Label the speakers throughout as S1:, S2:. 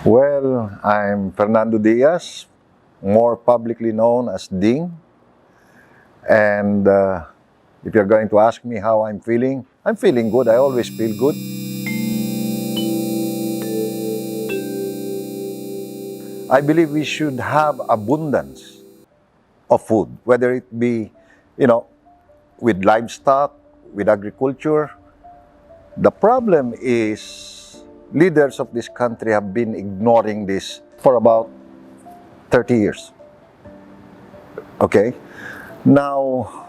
S1: Well, I'm Fernando Diaz, more publicly known as Ding. And if you're going to ask me how I'm feeling good. I always feel good. I believe we should have abundance of food, whether it be, you know, with livestock, with agriculture. The problem is leaders of this country have been ignoring this for about 30 years. Okay? Now,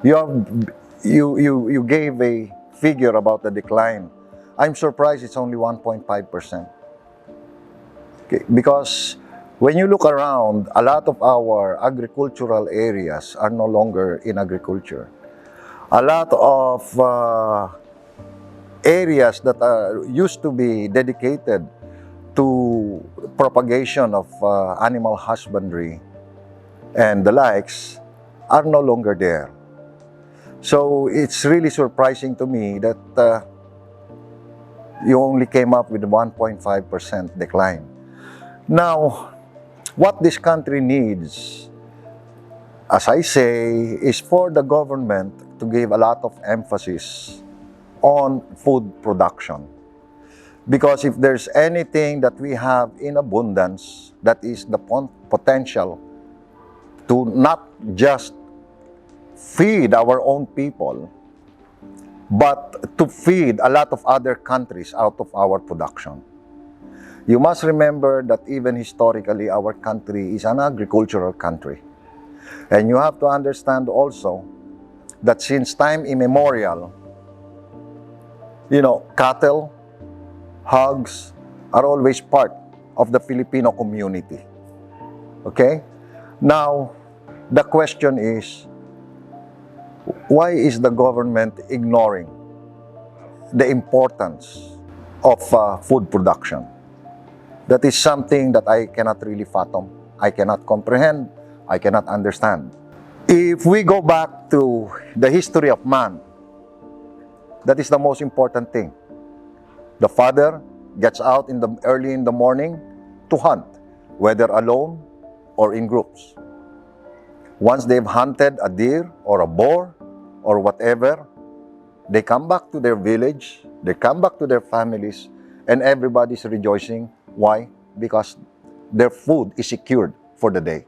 S1: you gave a figure about the decline. I'm surprised it's only 1.5%. Okay? Because when you look around, a lot of our agricultural areas are no longer in agriculture. A lot of areas that used to be dedicated to propagation of animal husbandry and the likes are no longer there. So it's really surprising to me that you only came up with 1.5% decline. Now, what this country needs, as I say, is for the government to give a lot of emphasis on food production. Because if there's anything that we have in abundance, that is the potential to not just feed our own people, but to feed a lot of other countries out of our production. You must remember that even historically, our country is an agricultural country. And you have to understand also that since time immemorial, cattle, hogs are always part of the Filipino community. Okay? Now, the question is, why is the government ignoring the importance of food production? That is something that I cannot really fathom, I cannot comprehend, I cannot understand. If we go back to the history of man, that is the most important thing. The father gets out early in the morning to hunt, whether alone or in groups. Once they've hunted a deer or a boar or whatever, they come back to their village, they come back to their families, and everybody's rejoicing. Why? Because their food is secured for the day.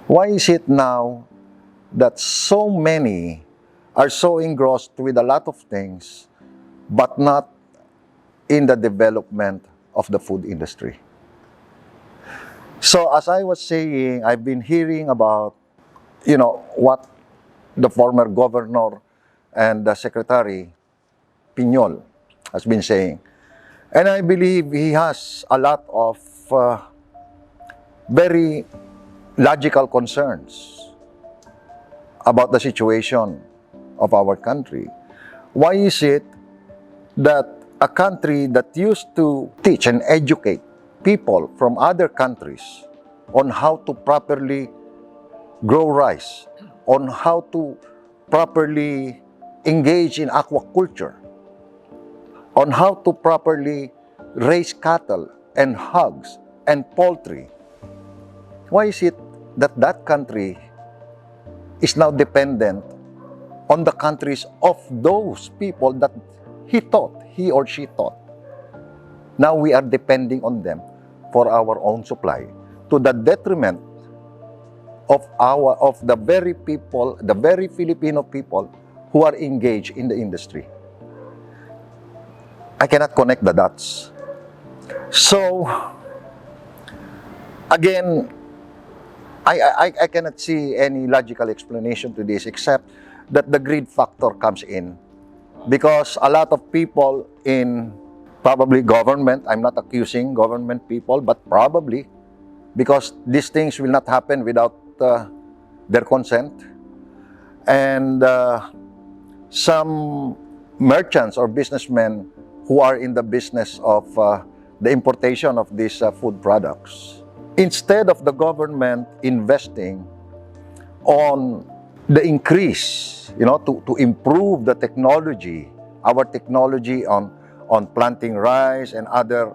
S1: Why is it now that so many are so engrossed with a lot of things, but not in the development of the food industry? So as I was saying, I've been hearing about, what the former governor and the secretary, Piñol, has been saying. And I believe he has a lot of very logical concerns about the situation of our country. Why is it that a country that used to teach and educate people from other countries on how to properly grow rice, on how to properly engage in aquaculture, on how to properly raise cattle and hogs and poultry, why is it that that country is now dependent on the countries of those people that he or she taught? Now we are depending on them for our own supply, to the detriment of the very people, the very Filipino people who are engaged in the industry. I cannot connect the dots. So, again, I cannot see any logical explanation to this except that the greed factor comes in. Because a lot of people in probably government, I'm not accusing government people, but probably because these things will not happen without their consent. And some merchants or businessmen who are in the business of the importation of these food products, instead of the government investing on the increase, to improve the technology, our technology on on planting rice and other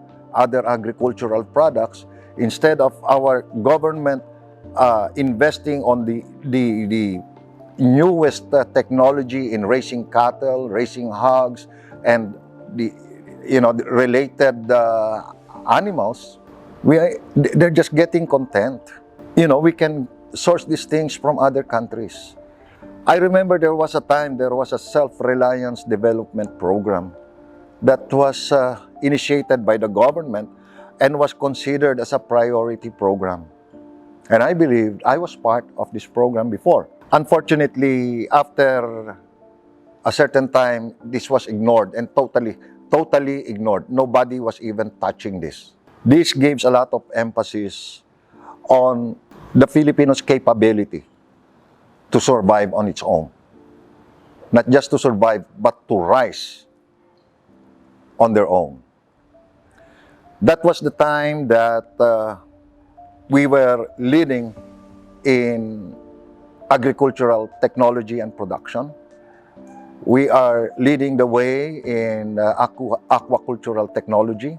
S1: agricultural products, instead of our government investing on the newest technology in raising cattle, raising hogs, and the the related animals, they're just getting content. We can source these things from other countries. I remember there was a self-reliance development program that was initiated by the government and was considered as a priority program. And I believed I was part of this program before. Unfortunately, after a certain time, this was ignored and totally ignored. Nobody was even touching this. This gives a lot of emphasis on the Filipinos' capability to survive on its own. Not just to survive, but to rise on their own. That was the time that we were leading in agricultural technology and production. We are leading the way in aquacultural technology,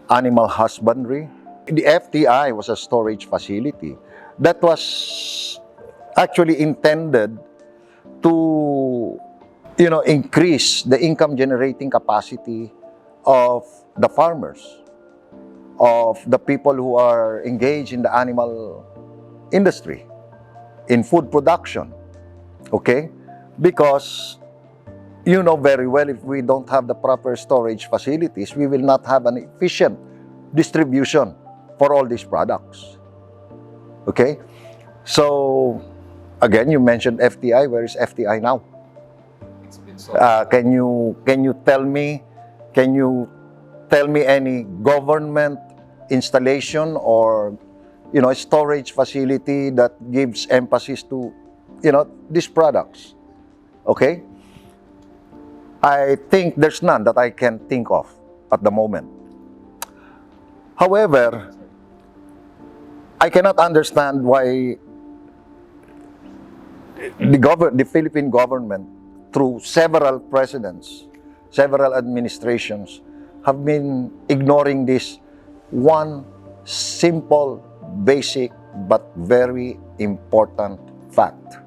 S1: animal husbandry. The FTI was a storage facility that was actually intended to increase the income generating capacity of the farmers, of the people who are engaged in the animal industry, in food production. Okay? Because you know very well, if we don't have the proper storage facilities, we will not have an efficient distribution for all these products. Okay? So, again, you mentioned FTI. Where is FTI now?
S2: It's been solved.
S1: Can you tell me any government installation or storage facility that gives emphasis to these products? Okay? I think there's none that I can think of at the moment. However, I cannot understand why the Philippine government, through several presidents, several administrations, have been ignoring this one simple, basic, but very important fact,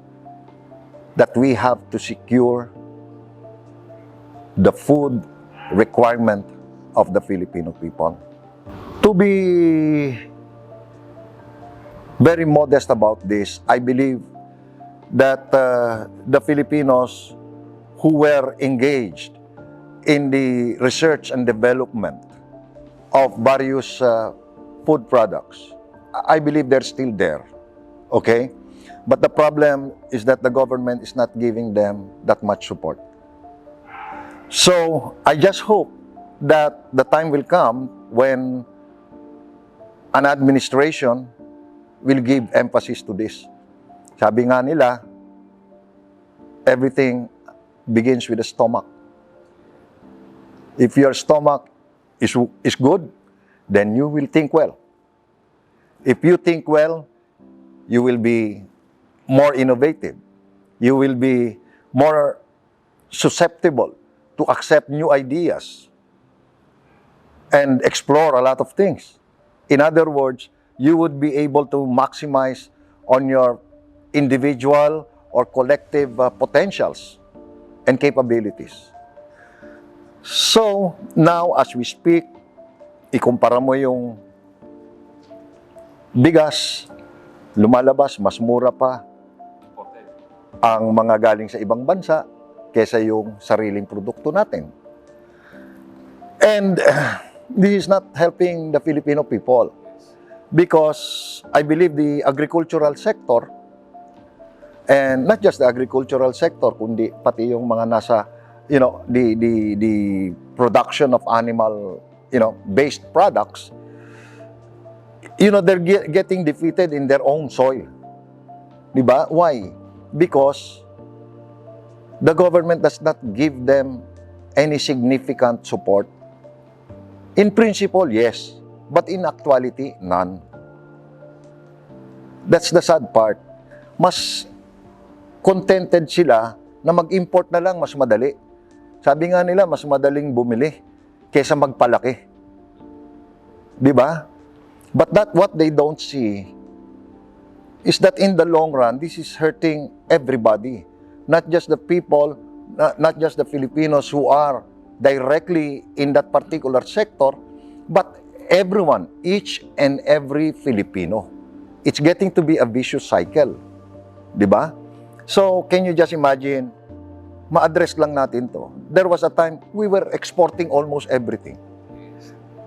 S1: that we have to secure the food requirement of the Filipino people. To be very modest about this, I believe that the Filipinos who were engaged in the research and development of various food products, I believe they're still there. Okay? But the problem is that the government is not giving them that much support. So, I just hope that the time will come when an administration will give emphasis to this. Sabi nga nila, everything begins with the stomach. If your stomach is good, then you will think well. If you think well, you will be more innovative. You will be more susceptible to accept new ideas and explore a lot of things. In other words, you would be able to maximize on your individual or collective potentials and capabilities. So, now as we speak, ikumpara mo yung bigas, lumalabas, mas mura pa ang mga galing sa ibang bansa kesa yung sariling produkto natin. And this is not helping the Filipino people, because I believe the agricultural sector, and not just the agricultural sector, kundi pati yung mga nasa, the production of animal, based products, they're getting defeated in their own soil. Diba? Why? Because the government does not give them any significant support. In principle, yes. But in actuality, none. That's the sad part. Mas contented sila na mag-import na lang, mas madali. Sabi nga nila, mas madaling bumili kaysa magpalaki. Di ba? But what they don't see is that in the long run, this is hurting everybody. Not just the people, not just the Filipinos who are directly in that particular sector, but everyone, each and every Filipino. It's getting to be a vicious cycle. Di ba? So, can you just imagine, ma-address lang natin to. There was a time we were exporting almost everything.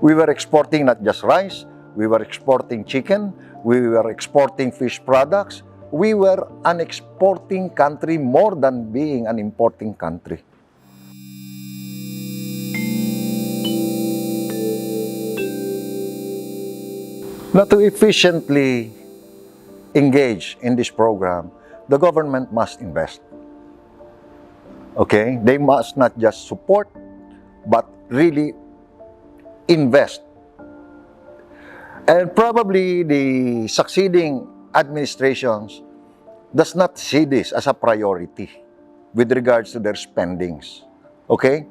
S1: We were exporting not just rice, we were exporting chicken, we were exporting fish products. We were an exporting country more than being an importing country. Now, to efficiently engage in this program, the government must invest. Okay? They must not just support, but really invest. And probably the succeeding administrations does not see this as a priority with regards to their spendings. Okay?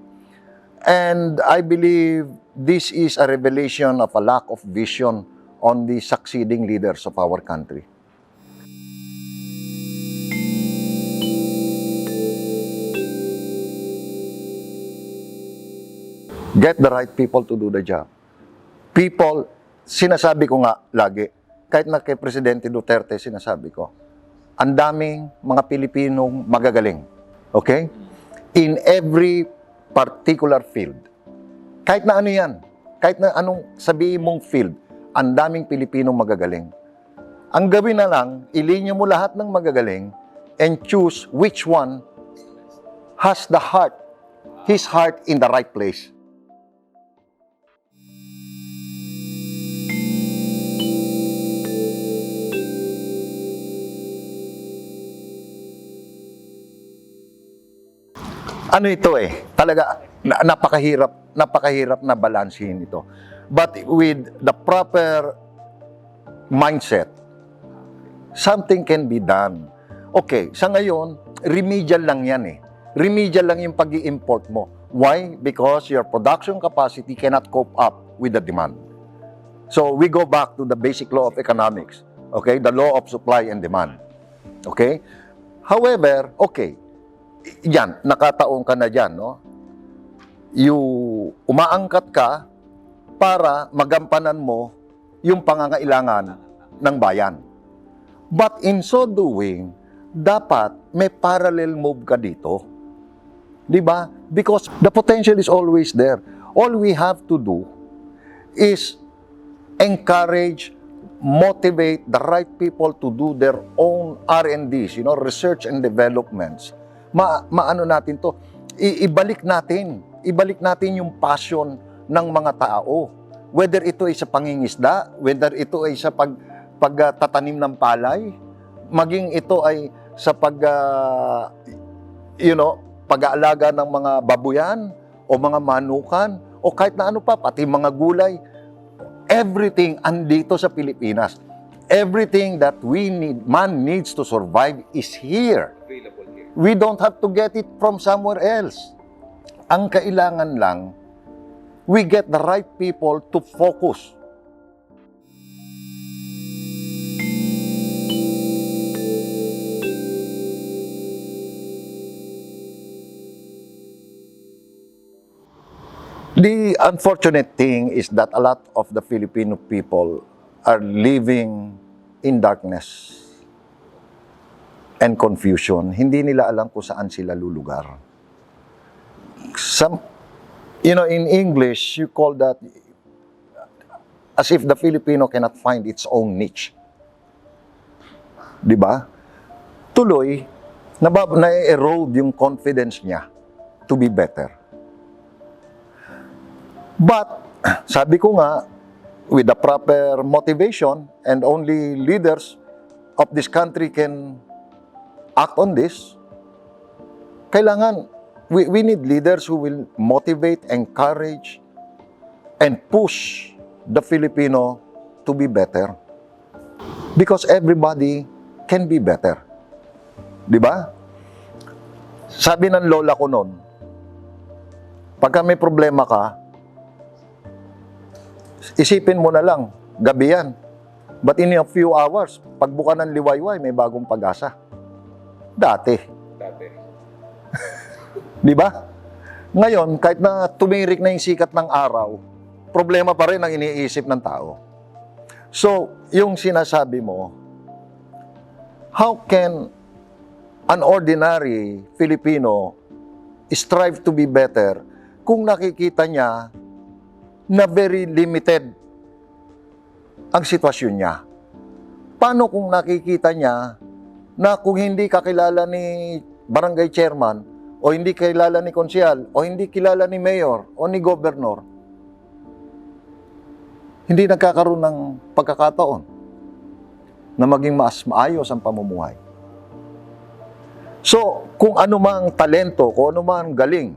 S1: And I believe this is a revelation of a lack of vision on the succeeding leaders of our country. Get the right people to do the job. People, sinasabi ko nga lagi, kahit na kay Presidente Duterte, sinasabi ko, ang daming mga Pilipinong magagaling. Okay? In every particular field. Kahit na ano yan, kahit na anong sabihin mong field, ang daming Pilipinong magagaling. Ang gawin na lang, ilinya mo lahat ng magagaling and choose which one has the heart, his heart in the right place. Ano ito talaga napakahirap na balansehin ito. But with the proper mindset, something can be done. Okay, sa ngayon, remedial lang yan Remedial lang yung pag-i-import mo. Why? Because your production capacity cannot cope up with the demand. So we go back to the basic law of economics. Okay? The law of supply and demand. Okay? However, okay, yan, nakataon ka na dyan, no? Umaangkat ka para magampanan mo yung pangangailangan ng bayan. But in so doing, dapat may parallel move ka dito. Di ba? Because the potential is always there. All we have to do is encourage, motivate the right people to do their own R&Ds, research and developments. Maano natin to? Ibalik natin yung passion ng mga tao. Whether ito ay sa pangingisda, whether ito ay sa pagtatanim ng palay, maging ito ay sa pag-aalaga ng mga babuyan o mga manukan o kahit na ano pa, pati mga gulay. Everything andito sa Pilipinas. Everything that man needs to survive is here.
S2: Available here.
S1: We don't have to get it from somewhere else. Ang kailangan lang, we get the right people to focus. The unfortunate thing is that a lot of the Filipino people are living in darkness and confusion. Hindi nila alam kung saan sila lulugar. In English, you call that as if the Filipino cannot find its own niche. Di ba? Tuloy, na-erode yung confidence niya to be better. But, sabi ko nga, with the proper motivation, and only leaders of this country can act on this, kailangan, we need leaders who will motivate, encourage, and push the Filipino to be better. Because everybody can be better. Di ba? Sabi ng lola ko noon, Pagka may problema ka, isipin mo na lang, gabi yan. But in a few hours, pagbuka ng liwayway, may bagong pag-asa. Dati. Di ba? Ngayon, kahit na tumirik na yung sikat ng araw, problema pa rin ang iniisip ng tao. So, yung sinasabi mo, how can an ordinary Filipino strive to be better kung nakikita niya na very limited ang sitwasyon niya? Paano kung nakikita niya na kung hindi kakilala ni barangay chairman o hindi kilala ni konsyal o hindi kilala ni mayor o ni gobernador, hindi nagkakaroon ng pagkakataon na maging mas maayos ang pamumuhay. So, kung ano mang talento, kung ano mang galing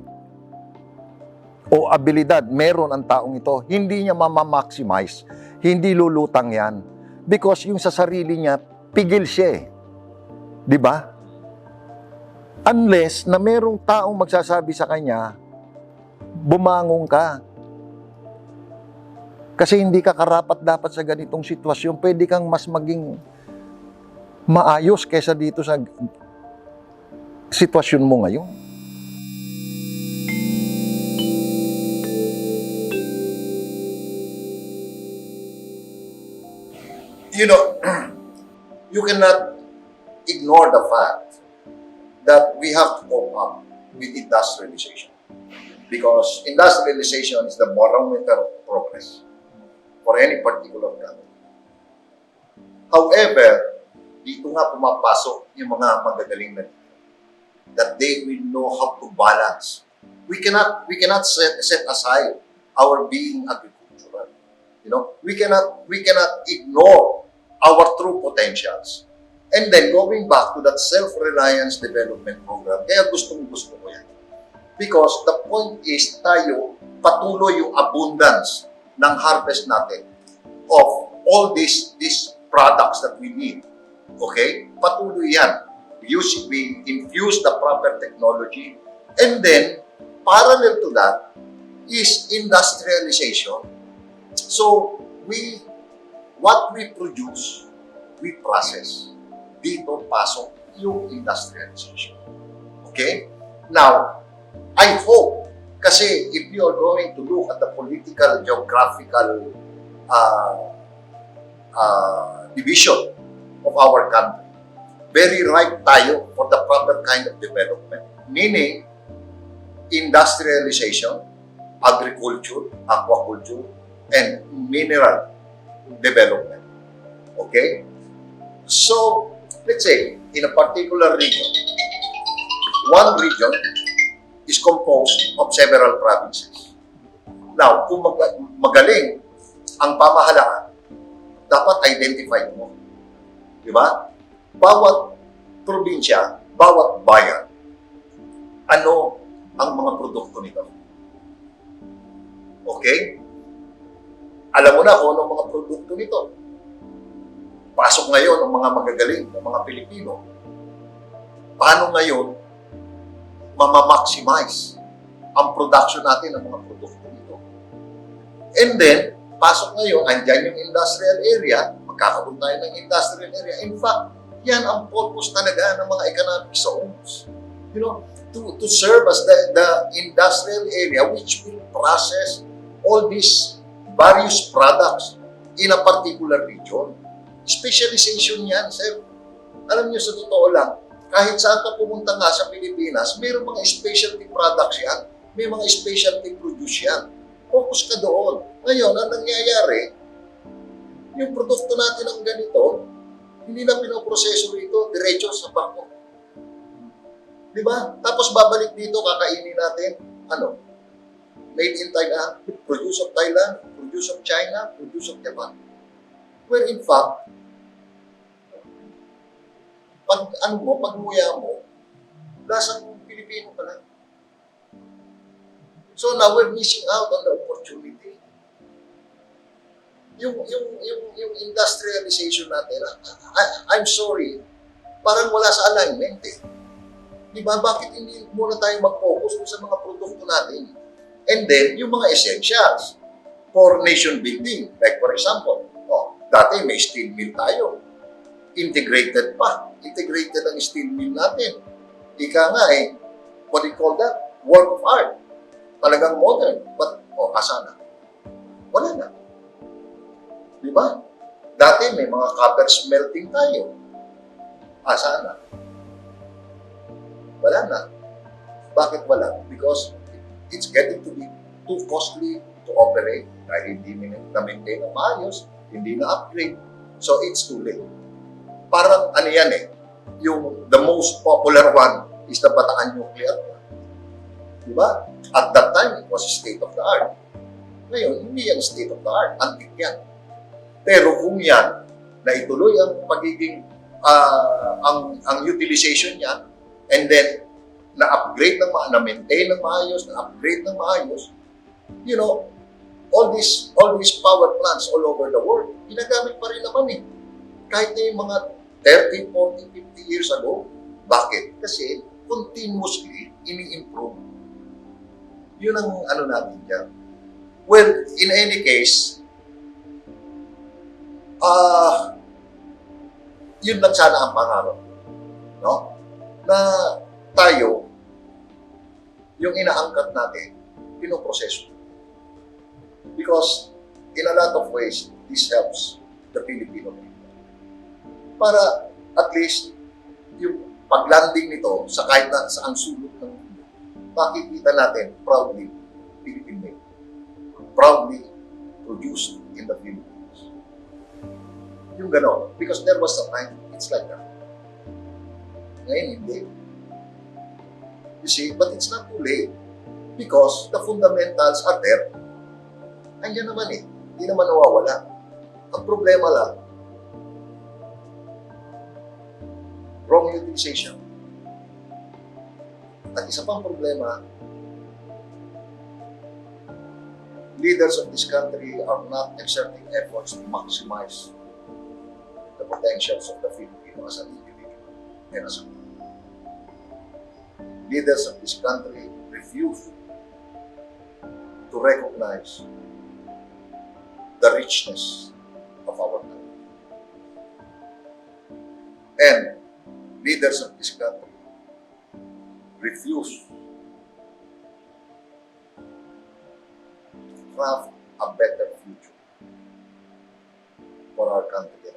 S1: o abilidad meron ang taong ito, hindi niya mamamaximize, hindi lulutang yan. Because yung sa sarili niya, pigil siya eh. Di ba? Unless na merong taong magsasabi sa kanya, bumangon ka. Kasi hindi ka karapat-dapat sa ganitong sitwasyon. Pwede kang mas maging maayos kaysa dito sa sitwasyon mo ngayon. You know, you cannot ignore the fact that we have to cope up with industrialization. Because industrialization is the barometer of progress for any particular country. However, dito nga pumapasok yung mga magagaling na dito, that they will know how to balance. We cannot set aside our being agricultural. You know, we cannot ignore our true potentials. And then going back to that self-reliance development program, kaya gusto ko yan. Because the point is tayo patuloy yung abundance ng harvest natin of all these products that we need. Okay? Patuloy yan. We infuse the proper technology, and then parallel to that is industrialization. So what we produce, we process. Dito pasok yung industrialization. Okay? Now, I hope, kasi if you are going to look at the political, geographical division of our country, very ripe tayo for the proper kind of development. Meaning, industrialization, agriculture, aquaculture, and mineral development. Okay? So, let's say, in a particular region, one region is composed of several provinces. Now, kung magaling ang pamahalaan, dapat identify mo. Di ba? Bawat probinsya, bawat bayan, ano ang mga produkto nito? Okay? Alam mo na kung ano ang mga produkto nito. Pasok ngayon ang mga magagaling, ang mga Pilipino. Paano ngayon mamamaximize ang production natin ng mga produkto nito? And then, pasok ngayon, andyan yung industrial area, magkakaroon tayo ng industrial area. In fact, yan ang purpose talaga ng mga economic zones. You know, to serve as the industrial area which will process all these various products in a particular region. Specialization yan, sir. Alam niyo, sa totoo lang, kahit saan ka pumunta nga sa Pilipinas, mayroong mga specialty products yan, may mga specialty produce yan. Focus ka doon. Ngayon, ang nangyayari, yung produkto natin ang ganito, hindi na pinoproseso rito, diretso sa bangko. Di ba? Tapos babalik dito, kakainin natin, ano? Made in Thailand, produce of Thailand, produce of China, produce of Japan. Where in fact, pag nguya mo, lasang Pilipino ka lang. So now we're missing out on the opportunity. Yung industrialization natin, I'm sorry, parang wala sa alignment eh. Di ba? Bakit hindi muna tayo mag-focus sa mga produkto natin? And then, yung mga essentials for nation building. Like for example, dati may steel mill tayo. Integrated pa. Integrated ang steel mill natin. Ika nga what do you call that? Work of art. Talagang modern. But, asa na? Wala na. Di ba? Dati may mga copper smelting tayo. Asa na? Wala na. Bakit wala? Because it's getting to be too costly to operate dahil hindi na-maintain ng maayos, hindi na-upgrade. So it's too late. Parang ano yan yung the most popular one is the Bataan Nuclear Plant. Diba? At that time, it was state of the art. Ngayon, hindi yan state of the art. Antik yan. Pero kung yan, na ituloy ang pagiging, ang utilization niya, and then, na-upgrade na-maintain ng maayos, na-upgrade ng maayos, you know, all these power plants all over the world, ginagamit pa rin naman Kahit na yung mga 30, 40, 50 years ago. Bakit? Kasi continuously ini-improve. Yun ang ano natin dyan. Well, in any case, yun lang sana ang pangarap. No? Na tayo, yung inaangkat natin, pinoproseso. Because in a lot of ways, this helps the Filipino people. Para at least yung paglanding nito sa kahit na saang sulok ng mundo, makikita natin proudly Philippine made. Proudly produced in the Philippines. Yung gano'n. Because there was a time, it's like that. Ngayon, hindi. You see, but it's not too late. Because the fundamentals are there. Andiyan naman Hindi naman nawawala. Ang problema lang, wrong utilization. At isa pang problema, leaders of this country are not exerting efforts to maximize the potentials of the Filipino as an individual and as a group. Leaders of this country refuse to recognize the richness of our country. And leaders of this country refuse to craft a better future for our country.